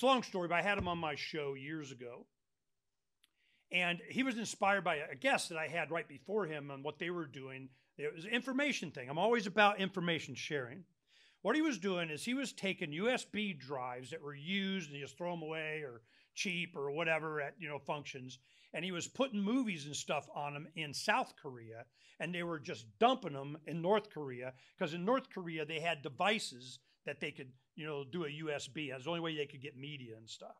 it's a long story, but I had him on my show years ago. And he was inspired by a guest that I had right before him on what they were doing. It was an information thing. I'm always about information sharing. What he was doing is he was taking USB drives that were used and he just throw them away or cheap or whatever at, functions. And he was putting movies and stuff on them in South Korea. And they were just dumping them in North Korea. Because in North Korea, they had devices that they could, do a USB. That's the only way they could get media and stuff.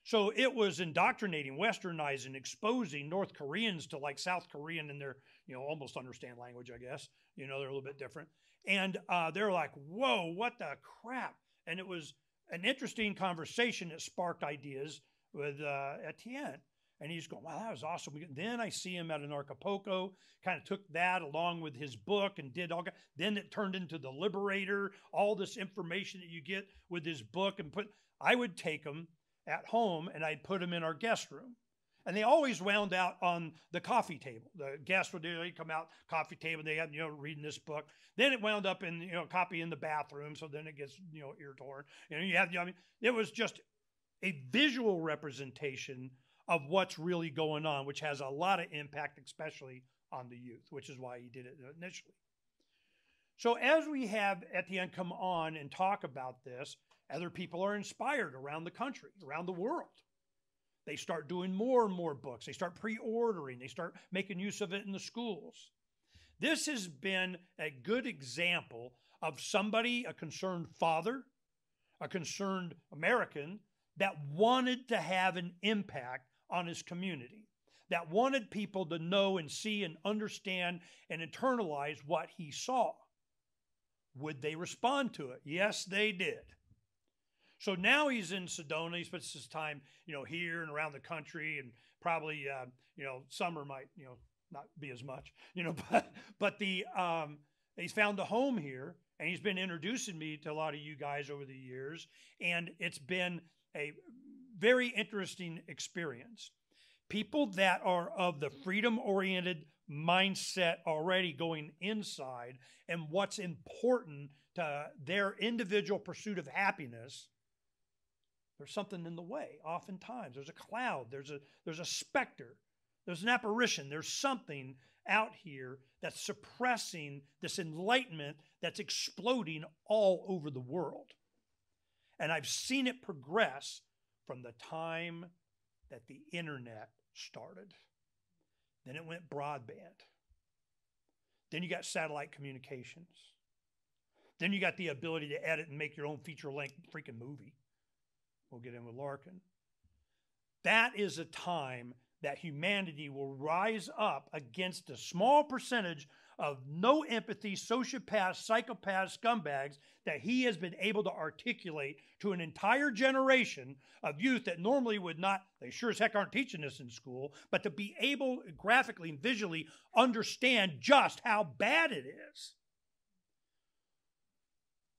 So it was indoctrinating, westernizing, exposing North Koreans to like South Korean and their, almost understand language, I guess. They're a little bit different. And they're like, whoa, what the crap? And it was an interesting conversation that sparked ideas with Etienne. And he's going, wow, that was awesome. Then I see him at an Acapulco, kind of took that along with his book and did all. Then it turned into The Liberator, all this information that you get with his book. And I would take him at home and I'd put them in our guest room. And they always wound out on the coffee table. The guests would come out, coffee table, they had, reading this book. Then it wound up in, copy in the bathroom. So then it gets, ear torn. It was just a visual representation of what's really going on, which has a lot of impact, especially on the youth, which is why he did it initially. So as we have Etienne come on and talk about this, other people are inspired around the country, around the world. They start doing more and more books. They start pre-ordering. They start making use of it in the schools. This has been a good example of somebody, a concerned father, a concerned American, that wanted to have an impact on his community, that wanted people to know and see and understand and internalize what he saw. Would they respond to it? Yes, they did. So now he's in Sedona. He spends his time, here and around the country, and probably, summer might, not be as much, but he's found a home here, and he's been introducing me to a lot of you guys over the years, and it's been a very interesting experience. People that are of the freedom-oriented mindset already going inside, and what's important to their individual pursuit of happiness. There's something in the way. Oftentimes, there's a cloud. There's a specter. There's an apparition. There's something out here that's suppressing this enlightenment that's exploding all over the world. And I've seen it progress from the time that the internet started. Then it went broadband. Then you got satellite communications. Then you got the ability to edit and make your own feature-length freaking movie. We'll get in with Larkin. That is a time that humanity will rise up against a small percentage of no empathy, sociopaths, psychopaths, scumbags that he has been able to articulate to an entire generation of youth that normally would not, they sure as heck aren't teaching this in school, but to be able graphically and visually understand just how bad it is.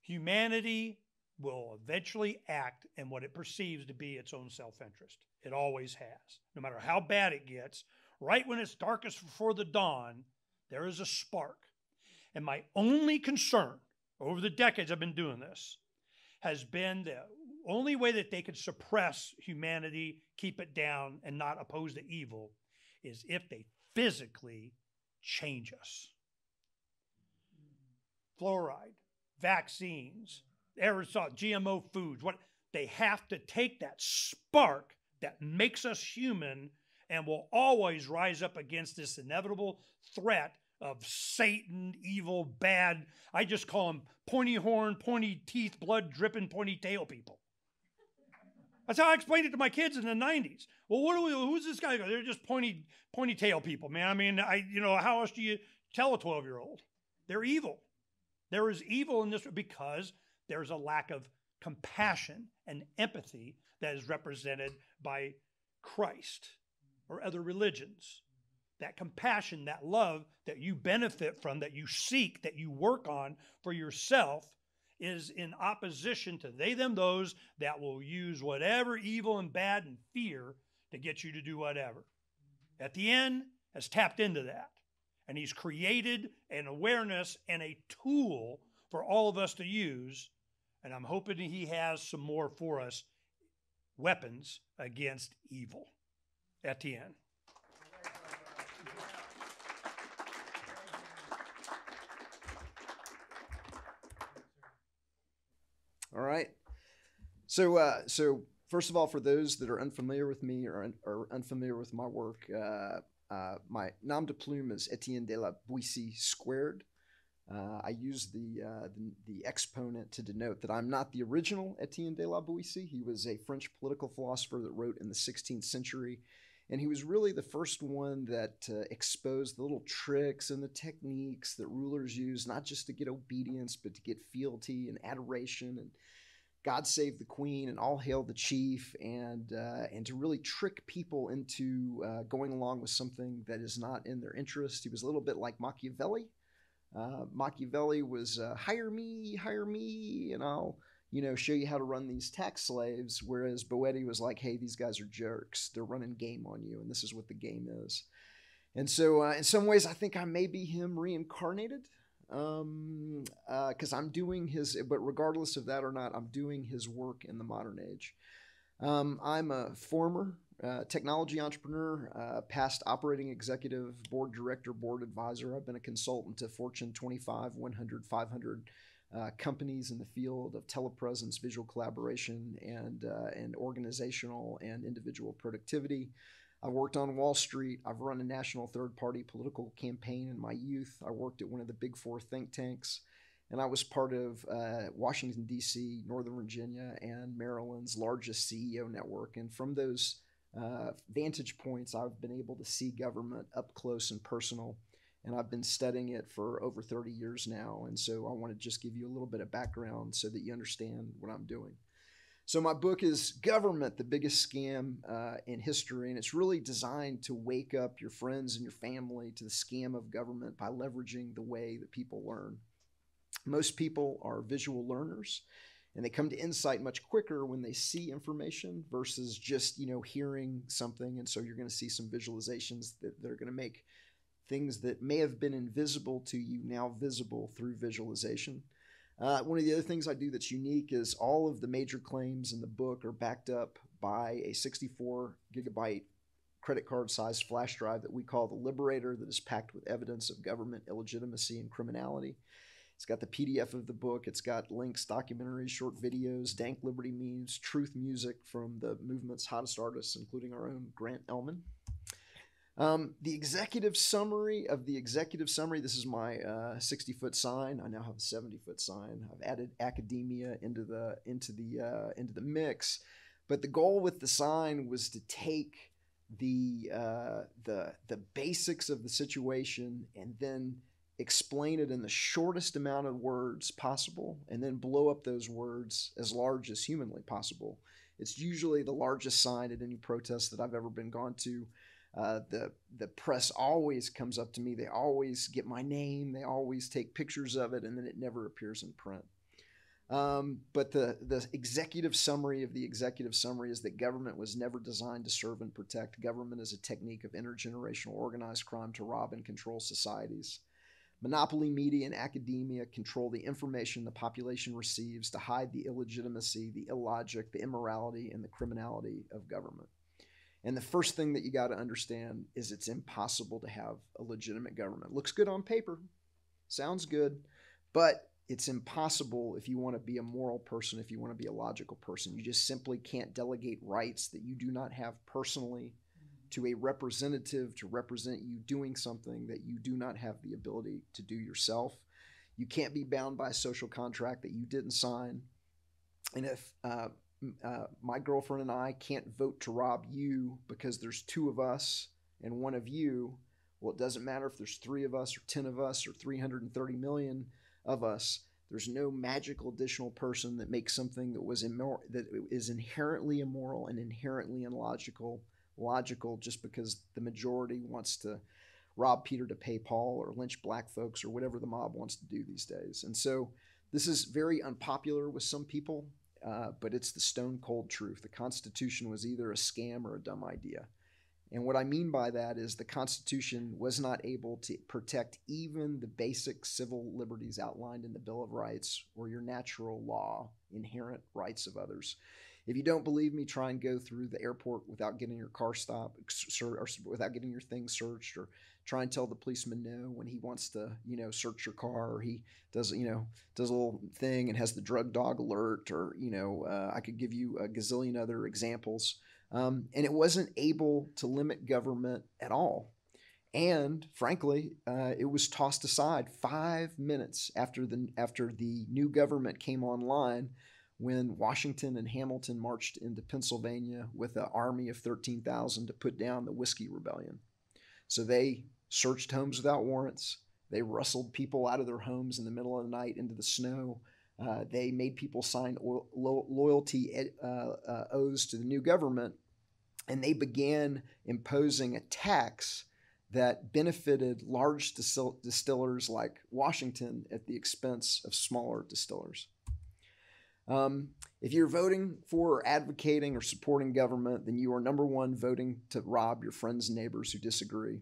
Humanity will eventually act in what it perceives to be its own self-interest. It always has. No matter how bad it gets, right when it's darkest before the dawn, there is a spark. And my only concern over the decades I've been doing this has been the only way that they could suppress humanity, keep it down, and not oppose the evil is if they physically change us. Fluoride, vaccines, aerosol, GMO foods, they have to take that spark that makes us human and will always rise up against this inevitable threat of Satan, evil, bad. I just call them pointy horn, pointy teeth, blood dripping, pointy tail people. That's how I explained it to my kids in the 90s. Well, who's this guy? They're just pointy tail people, man. I mean, how else do you tell a 12-year-old? They're evil. There is evil in this because there's a lack of compassion and empathy that is represented by Christ or other religions. That compassion, that love that you benefit from, that you seek, that you work on for yourself is in opposition to they, them, those that will use whatever evil and bad and fear to get you to do whatever. Etienne has tapped into that, and he's created an awareness and a tool for all of us to use, and I'm hoping he has some more for us weapons against evil. Etienne. All right. So first of all, for those that are unfamiliar with me or unfamiliar with my work, my nom de plume is Etienne de la Boetie squared. I use the exponent to denote that I'm not the original Etienne de la Boetie. He was a French political philosopher that wrote in the 16th century, and he was really the first one that exposed the little tricks and the techniques that rulers use, not just to get obedience, but to get fealty and adoration and God save the queen and all hail the chief, and to really trick people into going along with something that is not in their interest. He was a little bit like Machiavelli. Machiavelli was hire me, and I'll show you how to run these tax slaves. Whereas Boetie was like, hey, these guys are jerks. They're running game on you, and this is what the game is. And so, in some ways, I think I may be him reincarnated. Because I'm doing his, but regardless of that or not, I'm doing his work in the modern age. I'm a former technology entrepreneur, past operating executive, board director, board advisor. I've been a consultant to Fortune 25, 100, 500 companies in the field of telepresence, visual collaboration, and organizational and individual productivity. I worked on Wall Street. I've run a national third-party political campaign in my youth. I worked at one of the big four think tanks, and I was part of Washington, D.C., Northern Virginia, and Maryland's largest CEO network. And from those vantage points, I've been able to see government up close and personal, and I've been studying it for over 30 years now. And so I want to just give you a little bit of background so that you understand what I'm doing. So my book is Government, the Biggest Scam in History, and it's really designed to wake up your friends and your family to the scam of government by leveraging the way that people learn. Most people are visual learners, and they come to insight much quicker when they see information versus just hearing something. And so you're going to see some visualizations that are going to make things that may have been invisible to you now visible through visualization. One of the other things I do that's unique is all of the major claims in the book are backed up by a 64 gigabyte credit card sized flash drive that we call the Liberator, that is packed with evidence of government illegitimacy and criminality. It's got the PDF of the book. It's got links, documentaries, short videos, dank liberty memes, truth music from the movement's hottest artists, including our own Grant Elman. The executive summary of the executive summary. This is my 60-foot sign. I now have a 70-foot sign. I've added academia into the mix, but the goal with the sign was to take the basics of the situation and then explain it in the shortest amount of words possible, and then blow up those words as large as humanly possible. It's usually the largest sign at any protest that I've ever been gone to. The press always comes up to me. They always get my name. They always take pictures of it, and then it never appears in print. But the executive summary of the executive summary is that government was never designed to serve and protect. Government is a technique of intergenerational organized crime to rob and control societies. Monopoly media and academia control the information the population receives to hide the illegitimacy, the illogic, the immorality, and the criminality of government. And the first thing that you got to understand is it's impossible to have a legitimate government. Looks good on paper, sounds good, but it's impossible if you want to be a moral person, if you want to be a logical person. You just simply can't delegate rights that you do not have personally to a representative to represent you doing something that you do not have the ability to do yourself. You can't be bound by a social contract that you didn't sign. And if my girlfriend and I can't vote to rob you because there's two of us and one of you, well, it doesn't matter if there's 3 of us or 10 of us or 330 million of us. There's no magical additional person that makes something that is inherently immoral and inherently illogical logical just because the majority wants to rob Peter to pay Paul or lynch black folks or whatever the mob wants to do these days. And so this is very unpopular with some people, but it's the stone cold truth. The Constitution was either a scam or a dumb idea. And what I mean by that is the Constitution was not able to protect even the basic civil liberties outlined in the Bill of Rights or your natural law, inherent rights of others. If you don't believe me, try and go through the airport without getting your car stopped, or without getting your things searched, or try and tell the policeman no when he wants to, search your car, or he does, does a little thing and has the drug dog alert, or, I could give you a gazillion other examples. And it wasn't able to limit government at all. And frankly, it was tossed aside 5 minutes after the new government came online, when Washington and Hamilton marched into Pennsylvania with an army of 13,000 to put down the Whiskey Rebellion. So they searched homes without warrants. They rustled people out of their homes in the middle of the night into the snow. They made people sign loyalty oaths to the new government, and they began imposing a tax that benefited large distillers like Washington at the expense of smaller distillers. If you're voting for or advocating or supporting government, then you are, number one, voting to rob your friends and neighbors who disagree.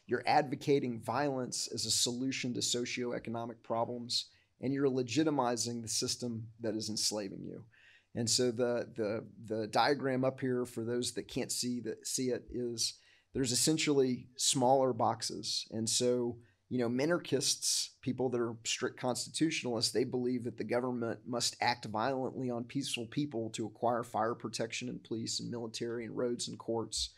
You're advocating violence as a solution to socioeconomic problems, and you're legitimizing the system that is enslaving you. And so the diagram up here, for those that can't see it, is there's essentially smaller boxes. And so, minarchists, people that are strict constitutionalists, they believe that the government must act violently on peaceful people to acquire fire protection and police and military and roads and courts.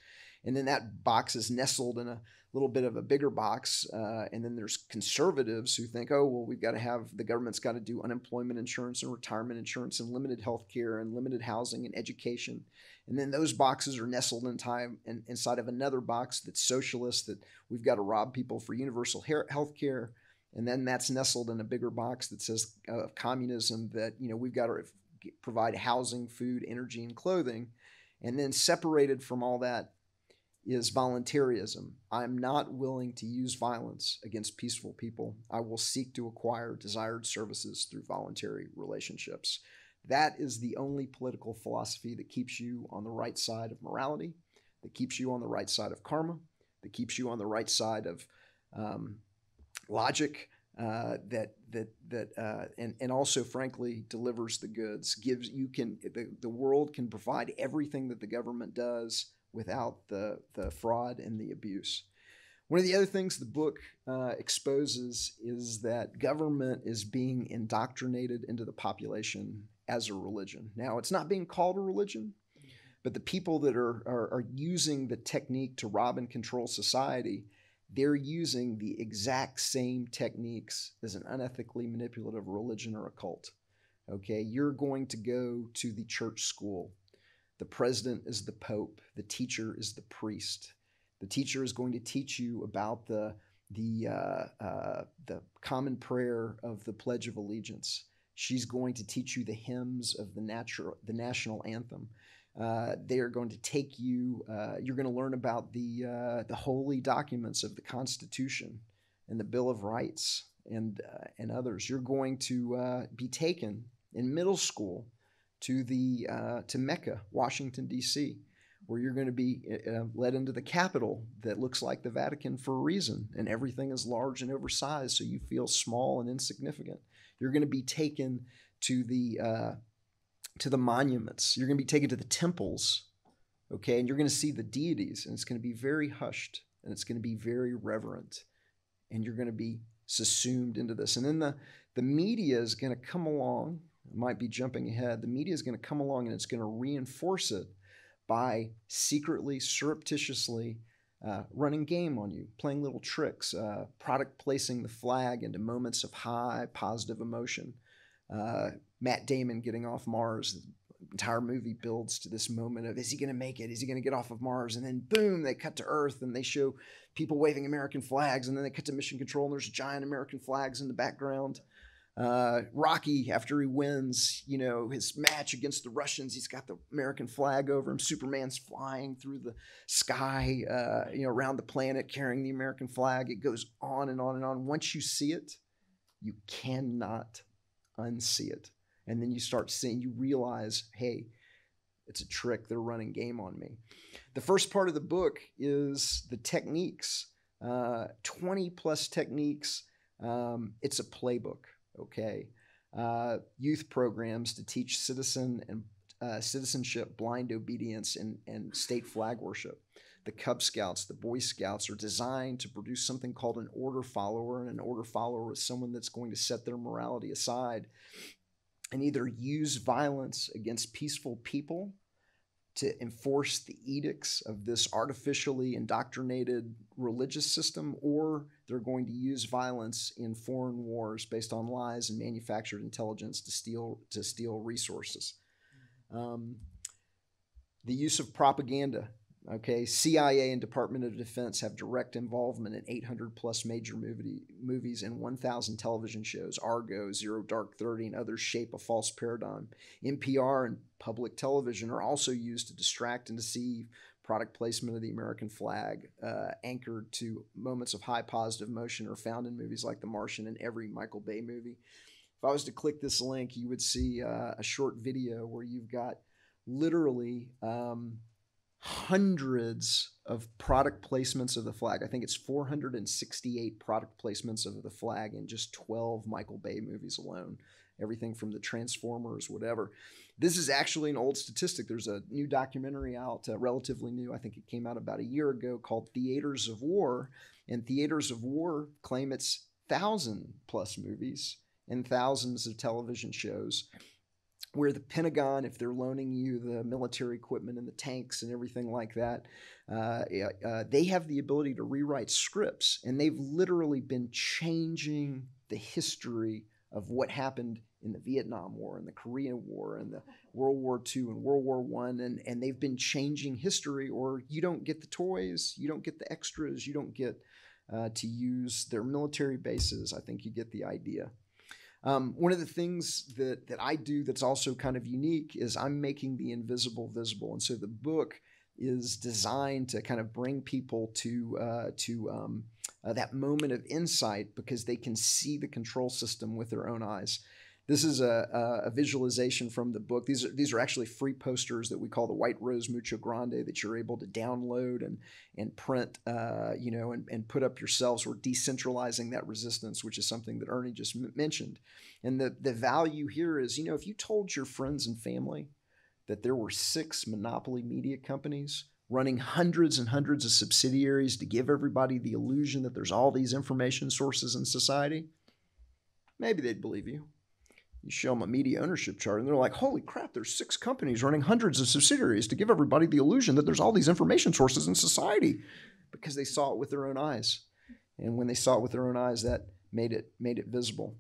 And then that box is nestled in a little bit of a bigger box. And then there's conservatives who think, oh, well, the government's got to do unemployment insurance and retirement insurance and limited health care and limited housing and education. And then those boxes are nestled inside of another box that's socialist, that we've got to rob people for universal health care. And then that's nestled in a bigger box that says communism, that, we've got to provide housing, food, energy, and clothing. And then separated from all that is voluntaryism. I'm not willing to use violence against peaceful people. I will seek to acquire desired services through voluntary relationships. That is the only political philosophy that keeps you on the right side of morality, that keeps you on the right side of karma, that keeps you on the right side of logic, and also, frankly, delivers the goods. The world can provide everything that the government does without the fraud and the abuse. One of the other things the book exposes is that government is being indoctrinated into the population as a religion. Now, it's not being called a religion, but the people that are using the technique to rob and control society, they're using the exact same techniques as an unethically manipulative religion or a cult. Okay, you're going to go to the church school. The president is the pope. The teacher is the priest. The teacher is going to teach you about the common prayer of the Pledge of Allegiance. She's going to teach you the hymns of the national anthem. They are going to take you. You're going to learn about the holy documents of the Constitution and the Bill of Rights and others. You're going to be taken in middle school to Mecca, Washington, D.C., where you're going to be led into the Capitol that looks like the Vatican for a reason, and everything is large and oversized, so you feel small and insignificant. You're going to be taken to the monuments. You're going to be taken to the temples, okay, and you're going to see the deities, and it's going to be very hushed, and it's going to be very reverent, and you're going to be subsumed into this. And then the media is going to come along. I might be jumping ahead. The media is going to come along, and it's going to reinforce it by secretly, surreptitiously running game on you, playing little tricks, product placing the flag into moments of high positive emotion. Matt Damon getting off Mars, the entire movie builds to this moment of, is he going to make it? Is he going to get off of Mars? And then boom, they cut to Earth and they show people waving American flags. And then they cut to mission control and there's giant American flags in the background. Rocky, after he wins, his match against the Russians, he's got the American flag over him. Superman's flying through the sky, around the planet carrying the American flag. It goes on and on and on. Once you see it, you cannot unsee it. And then you start seeing, you realize, hey, it's a trick. They're running game on me. The first part of the book is the techniques, 20 plus techniques. It's a playbook. Okay, youth programs to teach citizen and citizenship, blind obedience, and state flag worship. The Cub Scouts, the Boy Scouts are designed to produce something called an order follower, and an order follower is someone that's going to set their morality aside and either use violence against peaceful people to enforce the edicts of this artificially indoctrinated religious system, or they're going to use violence in foreign wars based on lies and manufactured intelligence to steal resources. The use of propaganda. Okay, CIA and Department of Defense have direct involvement in 800 plus major movies and 1,000 television shows. Argo, Zero Dark 30, and others shape a false paradigm. NPR and public television are also used to distract and deceive. Product placement of the American flag, anchored to moments of high positive emotion, are found in movies like The Martian and every Michael Bay movie. If I was to click this link, you would see a short video where you've got literally hundreds of product placements of the flag. I think it's 468 product placements of the flag in just 12 Michael Bay movies alone. Everything from the Transformers, whatever. This is actually an old statistic. There's a new documentary out, relatively new. I think it came out about a year ago, called Theaters of War. And Theaters of War claim it's 1,000 plus movies and thousands of television shows, where the Pentagon, if they're loaning you the military equipment and the tanks and everything like that, they have the ability to rewrite scripts. And they've literally been changing the history of what happened in the Vietnam War and the Korean War and the World War II and World War I. And they've been changing history, or you don't get the toys, you don't get the extras, you don't get to use their military bases. I think you get the idea. One of the things that I do that's also kind of unique is I'm making the invisible visible. And so the book is designed to kind of bring people to that moment of insight, because they can see the control system with their own eyes. This is a visualization from the book. These are actually free posters that we call the White Rose Mucho Grande that you're able to download and print, and put up yourselves. We're decentralizing that resistance, which is something that Ernie just mentioned. And the value here is, if you told your friends and family that there were 6 monopoly media companies running hundreds and hundreds of subsidiaries to give everybody the illusion that there's all these information sources in society, maybe they'd believe you. You show them a media ownership chart and they're like, holy crap, there's 6 companies running hundreds of subsidiaries to give everybody the illusion that there's all these information sources in society, because they saw it with their own eyes. And when they saw it with their own eyes, that made it visible.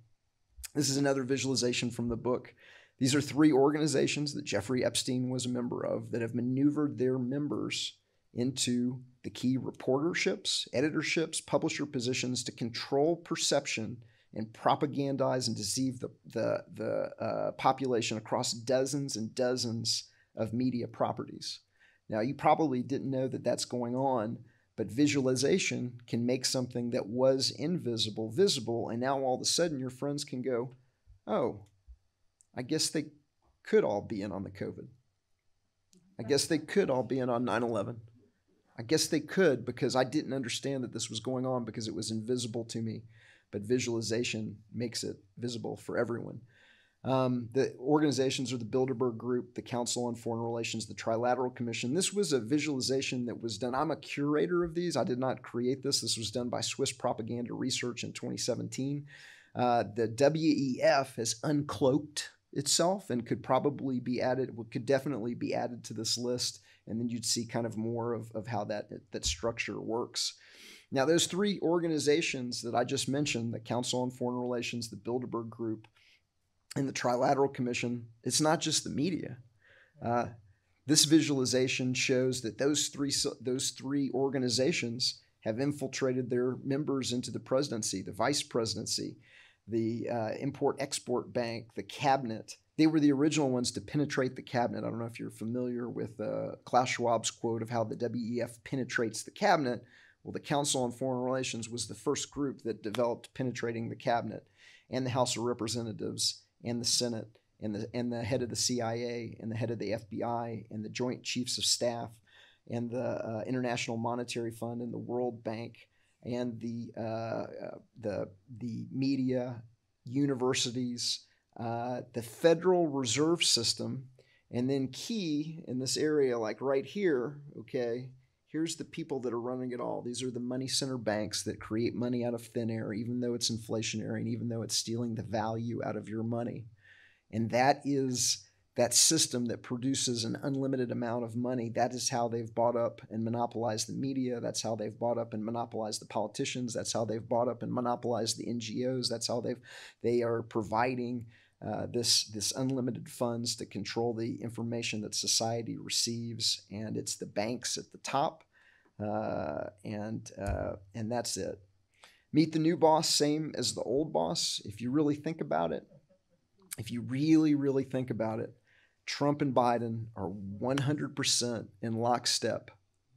This is another visualization from the book. These are 3 organizations that Jeffrey Epstein was a member of that have maneuvered their members into the key reporterships, editorships, publisher positions to control perception and propagandize and deceive the population across dozens and dozens of media properties. Now, you probably didn't know that that's going on, but visualization can make something that was invisible visible, and now all of a sudden your friends can go, oh, I guess they could all be in on the COVID. I guess they could all be in on 9/11. I guess they could, because I didn't understand that this was going on because it was invisible to me. But visualization makes it visible for everyone. The organizations are the Bilderberg Group, the Council on Foreign Relations, the Trilateral Commission. This was a visualization that was done. I'm a curator of these. I did not create this. This was done by Swiss Propaganda Research in 2017. The WEF has uncloaked itself and could definitely be added to this list. And then you'd see kind of more of how that structure works. Now, those 3 organizations that I just mentioned, the Council on Foreign Relations, the Bilderberg Group, and the Trilateral Commission, it's not just the media. This visualization shows that those three organizations have infiltrated their members into the presidency, the vice presidency, the Import-Export Bank, the cabinet. They were the original ones to penetrate the cabinet. I don't know if you're familiar with Klaus Schwab's quote of how the WEF penetrates the cabinet. Well, the Council on Foreign Relations was the first group that developed penetrating the cabinet, and the House of Representatives, and the Senate, and the head of the CIA, and the head of the FBI, and the Joint Chiefs of Staff, and the International Monetary Fund, and the World Bank, and the media, universities, the Federal Reserve System, And then key in this area, like right here, okay, here's the people that are running it all. These are the money center banks that create money out of thin air, even though it's inflationary and even though it's stealing the value out of your money. And that is that system that produces an unlimited amount of money. That is how they've bought up and monopolized the media. That's how they've bought up and monopolized the politicians. That's how they've bought up and monopolized the NGOs. That's how they are providing this unlimited funds to control the information that society receives. And it's the banks at the top, and that's it. Meet the new boss, same as the old boss. If you really think about it, if you really, really think about it, Trump and Biden are 100% in lockstep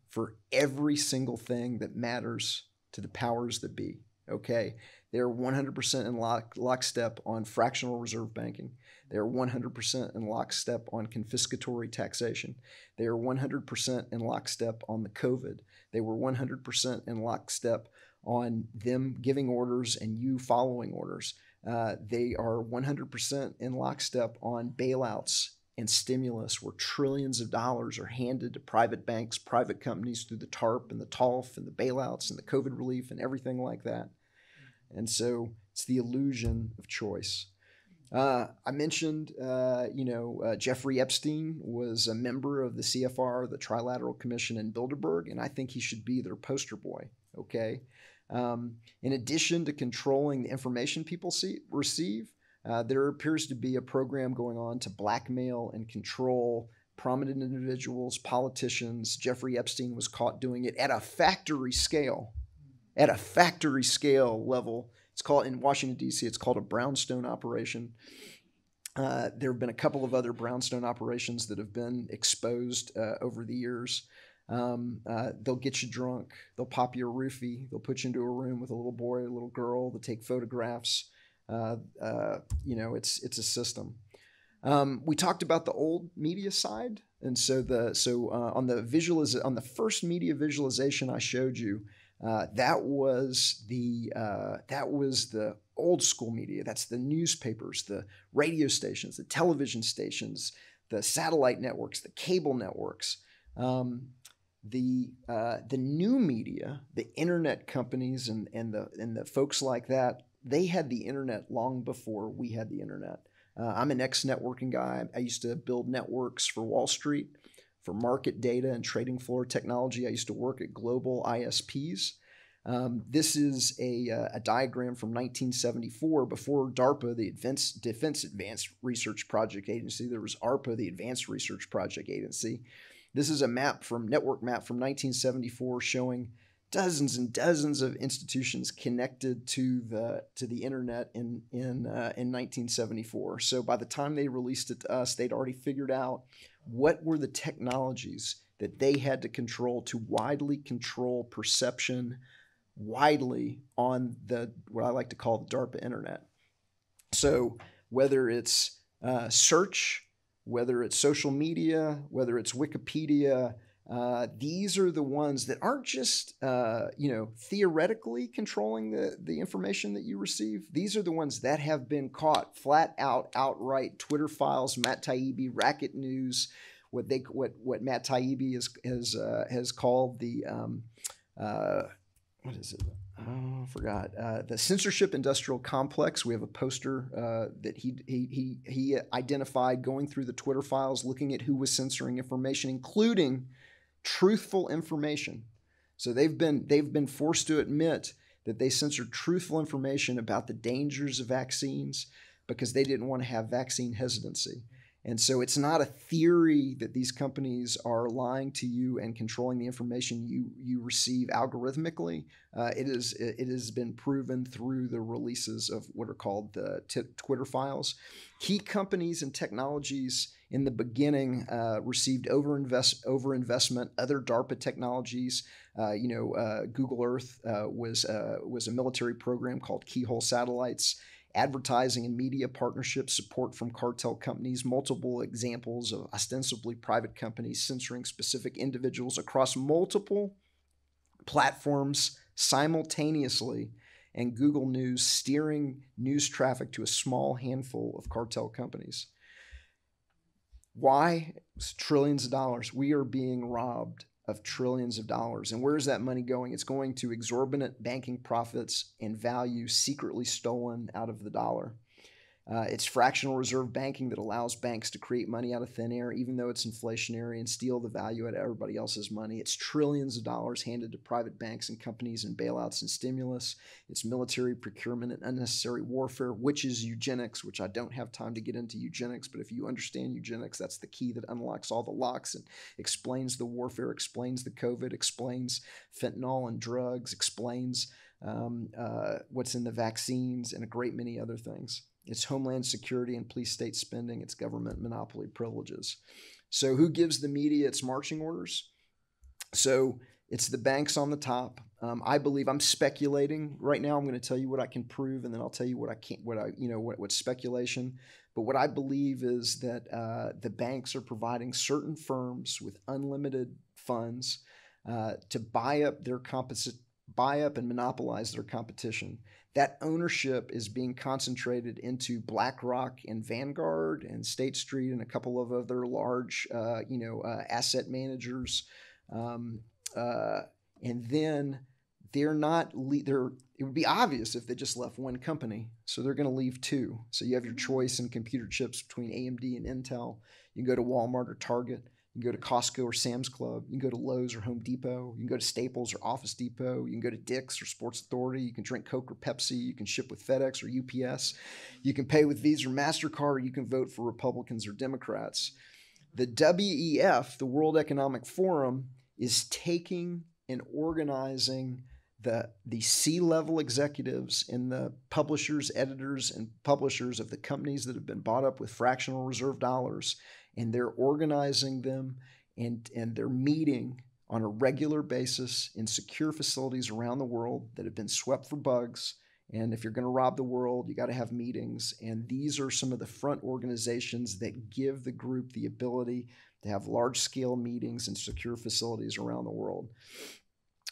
for every single thing that matters to the powers that be, okay? They're 100% in lockstep on fractional reserve banking. They're 100% in lockstep on confiscatory taxation. They are 100% in lockstep on the COVID. They were 100% in lockstep on them giving orders and you following orders. They are 100% in lockstep on bailouts and stimulus, where trillions of dollars are handed to private banks, private companies through the TARP and the TALF and the bailouts and the COVID relief and everything like that. And so it's the illusion of choice. I mentioned, Jeffrey Epstein was a member of the CFR, the Trilateral Commission in Bilderberg, and I think he should be their poster boy, okay? In addition to controlling the information people receive, there appears to be a program going on to blackmail and control prominent individuals, politicians. Jeffrey Epstein was caught doing it at a factory scale. At a factory scale level. It's called, in Washington, D.C., it's called a brownstone operation. There have been a couple of other brownstone operations that have been exposed over the years. They'll get you drunk. They'll pop you a roofie. They'll put you into a room with a little boy, a little girl. They'll take photographs. It's a system. We talked about the old media side, and so on the first media visualization I showed you, that was the old school media. That's the newspapers, the radio stations, the television stations, the satellite networks, the cable networks. The new media, the internet companies, and the folks like that, they had the internet long before we had the internet. I'm an ex-networking guy. I used to build networks for Wall Street, for market data and trading floor technology. I used to work at global ISPs. This is a diagram from 1974, before DARPA, the Defense Advanced Research Project Agency. There was ARPA, the Advanced Research Project Agency. This is a network map from 1974 showing dozens and dozens of institutions connected to the internet in 1974. So by the time they released it to us, they'd already figured out what were the technologies that they had to control to widely control perception widely on what I like to call the DARPA internet. So whether it's search, whether it's social media, whether it's Wikipedia, these are the ones that aren't just theoretically controlling the information that you receive. These are the ones that have been caught flat out, outright. Twitter files, Matt Taibbi, Racket News, what Matt Taibbi has called the what is it? Oh, I forgot. The censorship industrial complex. We have a poster that he identified going through the Twitter files, looking at who was censoring information, including truthful information. So they've been forced to admit that they censored truthful information about the dangers of vaccines because they didn't want to have vaccine hesitancy. And so it's not a theory that these companies are lying to you and controlling the information you receive algorithmically. It has been proven through the releases of what are called the Twitter files. Key companies and technologies in the beginning received overinvestment. Other DARPA technologies, Google Earth was a military program called Keyhole Satellites. Advertising and media partnerships, support from cartel companies, multiple examples of ostensibly private companies censoring specific individuals across multiple platforms simultaneously, and Google News steering news traffic to a small handful of cartel companies. Why? It's trillions of dollars. We are being robbed of trillions of dollars. And where is that money going? It's going to exorbitant banking profits and value secretly stolen out of the dollar. It's fractional reserve banking that allows banks to create money out of thin air, even though it's inflationary, and steal the value out of everybody else's money. It's trillions of dollars handed to private banks and companies in bailouts and stimulus. It's military procurement and unnecessary warfare, which is eugenics, which I don't have time to get into eugenics, but if you understand eugenics, that's the key that unlocks all the locks and explains the warfare, explains the COVID, explains fentanyl and drugs, explains what's in the vaccines, and a great many other things. It's homeland security and police state spending. It's government monopoly privileges. So who gives the media its marching orders? So it's the banks on the top. I believe, I'm speculating right now. I'm going to tell you what I can prove, and then I'll tell you what I can't, what's speculation. But what I believe is that the banks are providing certain firms with unlimited funds to buy up and monopolize their competition. That ownership is being concentrated into BlackRock and Vanguard and State Street and a couple of other large, asset managers. And then it would be obvious if they just left one company. So they're going to leave two. So you have your choice in computer chips between AMD and Intel. You can go to Walmart or Target. You can go to Costco or Sam's Club. You can go to Lowe's or Home Depot. You can go to Staples or Office Depot. You can go to Dick's or Sports Authority. You can drink Coke or Pepsi. You can ship with FedEx or UPS. You can pay with Visa or MasterCard, or you can vote for Republicans or Democrats. The WEF, the World Economic Forum, is taking and organizing the C-level executives and the publishers, editors, and publishers of the companies that have been bought up with fractional reserve dollars, and they're organizing them and they're meeting on a regular basis in secure facilities around the world that have been swept for bugs. And if you're going to rob the world, you got to have meetings. And these are some of the front organizations that give the group the ability to have large-scale meetings in secure facilities around the world.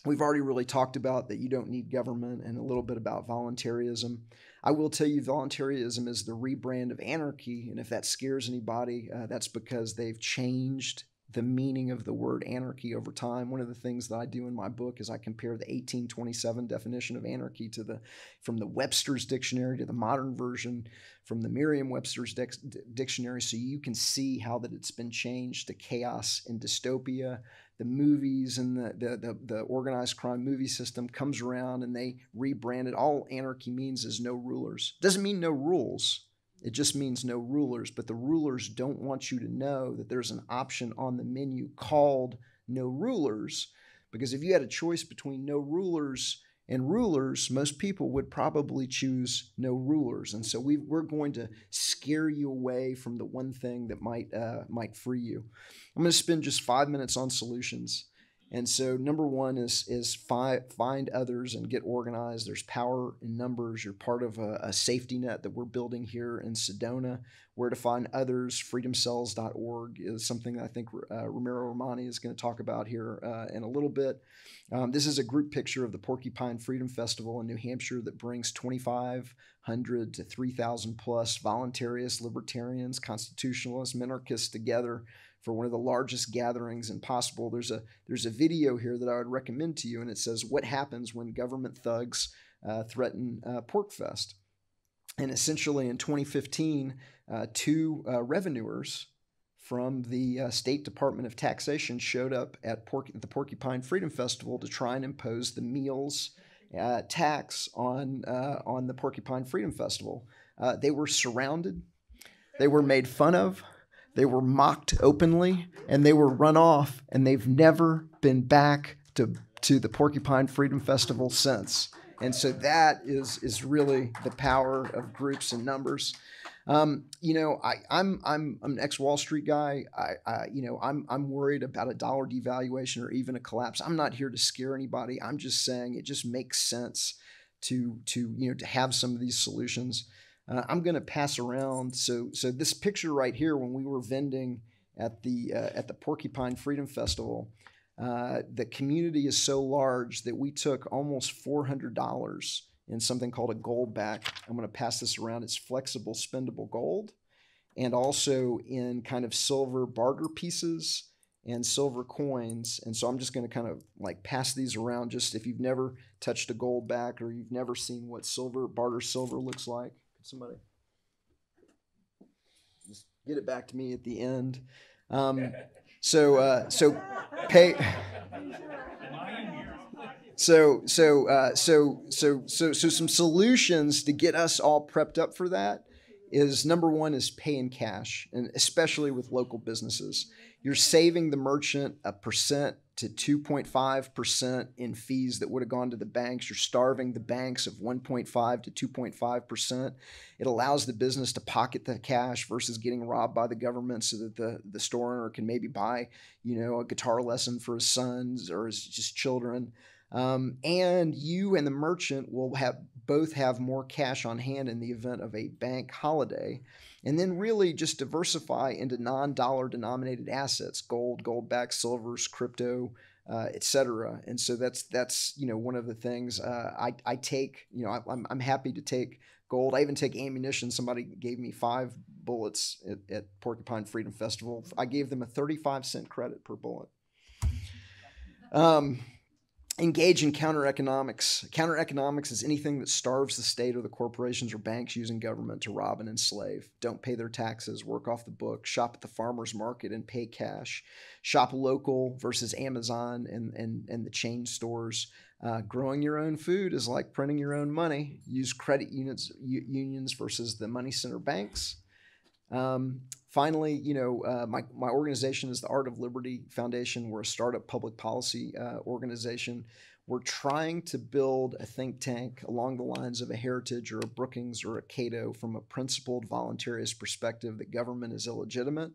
We've already really talked about that you don't need government, and a little bit about voluntarism. I will tell you, voluntarism is the rebrand of anarchy, and if that scares anybody, that's because they've changed the meaning of the word anarchy over time. One of the things that I do in my book is I compare the 1827 definition of anarchy from the Webster's dictionary to the modern version from the Merriam-Webster's dictionary, so you can see how that it's been changed to chaos and dystopia. The movies and the organized crime movie system comes around and they rebrand it. All anarchy means is no rulers. Doesn't mean no rules. It just means no rulers. But the rulers don't want you to know that there's an option on the menu called no rulers. Because if you had a choice between no rulers and rulers, most people would probably choose no rulers. And so we're going to scare you away from the one thing that might free you. I'm going to spend just 5 minutes on solutions. And so number one is find others and get organized. There's power in numbers. You're part of a safety net that we're building here in Sedona. Where to find others, freedomcells.org is something that I think Ramiro Romani is going to talk about here in a little bit. This is a group picture of the Porcupine Freedom Festival in New Hampshire that brings 2,500 to 3,000 plus voluntarists, libertarians, constitutionalists, minarchists together for one of the largest gatherings possible. There's a video here that I would recommend to you, and it says, "What happens when government thugs threaten PorcFest?" And essentially in 2015, two revenuers from the State Department of Taxation showed up at the Porcupine Freedom Festival to try and impose the meals tax on the Porcupine Freedom Festival. They were surrounded. They were made fun of. They were mocked openly, and they were run off, and they've never been back to the Porcupine Freedom Festival since. And so that is really the power of groups and numbers. I'm an ex-Wall Street guy. I'm worried about a dollar devaluation or even a collapse. I'm not here to scare anybody. I'm just saying it just makes sense to have some of these solutions. I'm going to pass around. So this picture right here, when we were vending at the Porcupine Freedom Festival, the community is so large that we took almost $400 in something called a gold back. I'm going to pass this around. It's flexible, spendable gold. and also in kind of silver barter pieces and silver coins. And so I'm just going to kind of like pass these around, just if you've never touched a gold back or you've never seen what barter silver looks like. Could somebody just get it back to me at the end? So pay. So some solutions to get us all prepped up for that is, number one is pay in cash, and especially with local businesses. You're saving the merchant 1% to 2.5% in fees that would have gone to the banks. You're starving the banks of 1.5 to 2.5%. It allows the business to pocket the cash versus getting robbed by the government, so that the store owner can maybe buy, a guitar lesson for his sons or his just children. And you and the merchant will both have more cash on hand in the event of a bank holiday. And then really just diversify into non-dollar denominated assets: gold, gold-backed silvers, crypto, etc. And so that's one of the things I take. I'm happy to take gold. I even take ammunition. Somebody gave me 5 bullets at Porcupine Freedom Festival. I gave them a 35-cent credit per bullet. Engage in counter-economics. Counter-economics is anything that starves the state or the corporations or banks using government to rob and enslave. Don't pay their taxes, work off the book, shop at the farmer's market and pay cash. Shop local versus Amazon and the chain stores. Growing your own food is like printing your own money. Use credit unions versus the money center banks. Finally, my organization is the Art of Liberty Foundation. We're a startup public policy organization. We're trying to build a think tank along the lines of a Heritage or a Brookings or a Cato, from a principled voluntarist perspective that government is illegitimate,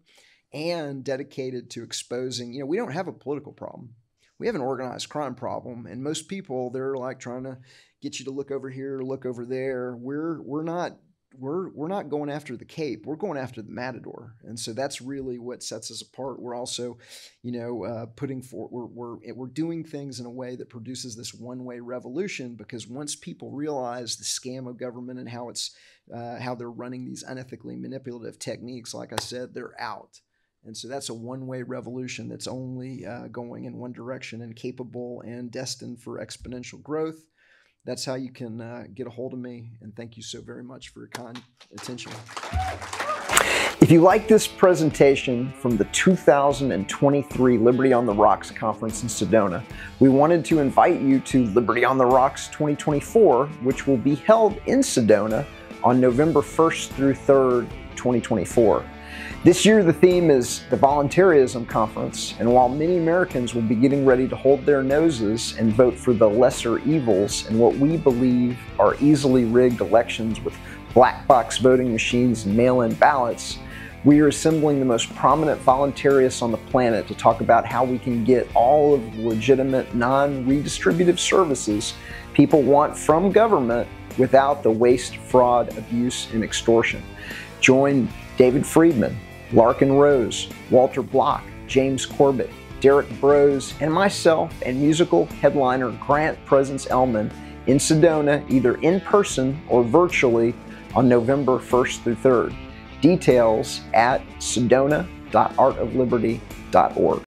and dedicated to exposing, we don't have a political problem. We have an organized crime problem, and most people, they're like trying to get you to look over here, look over there. We're not going after the Cape. We're going after the Matador. And so that's really what sets us apart. We're also, we're doing things in a way that produces this one-way revolution, because once people realize the scam of government and how they're running these unethically manipulative techniques, like I said, they're out. And so that's a one-way revolution that's only going in one direction, and capable and destined for exponential growth. That's how you can get a hold of me, and thank you so very much for your kind attention. If you like this presentation from the 2023 Liberty on the Rocks conference in Sedona, we wanted to invite you to Liberty on the Rocks 2024, which will be held in Sedona on November 1st through 3rd, 2024. This year, the theme is the Voluntaryism Conference, and while many Americans will be getting ready to hold their noses and vote for the lesser evils in what we believe are easily rigged elections with black box voting machines and mail-in ballots, we are assembling the most prominent voluntarists on the planet to talk about how we can get all of the legitimate, non-redistributive services people want from government without the waste, fraud, abuse, and extortion. Join David Friedman, Larkin Rose, Walter Block, James Corbett, Derek Brose, and myself and musical headliner Grant Presence Elman in Sedona, either in person or virtually, on November 1st through 3rd. Details at sedona.artofliberty.org.